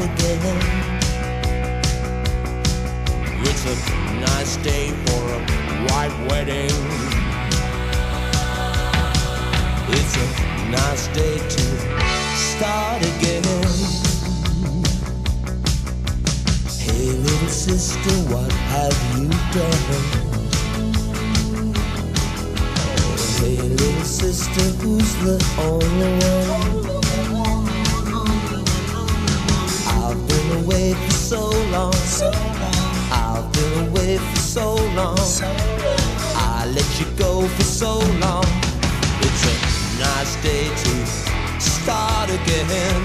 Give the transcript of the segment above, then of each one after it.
again. It's a nice day for a white wedding. It's a nice day to start again. Hey little sister, what have you done? Hey little sister, who's the only one? I've been away for so long. I've been away for so long. I let you go for so long. It's a nice day to start again.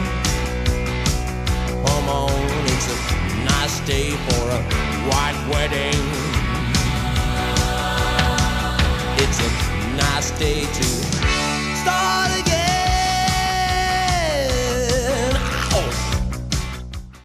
Come on, it's a nice day for a white wedding. It's a nice day to start again.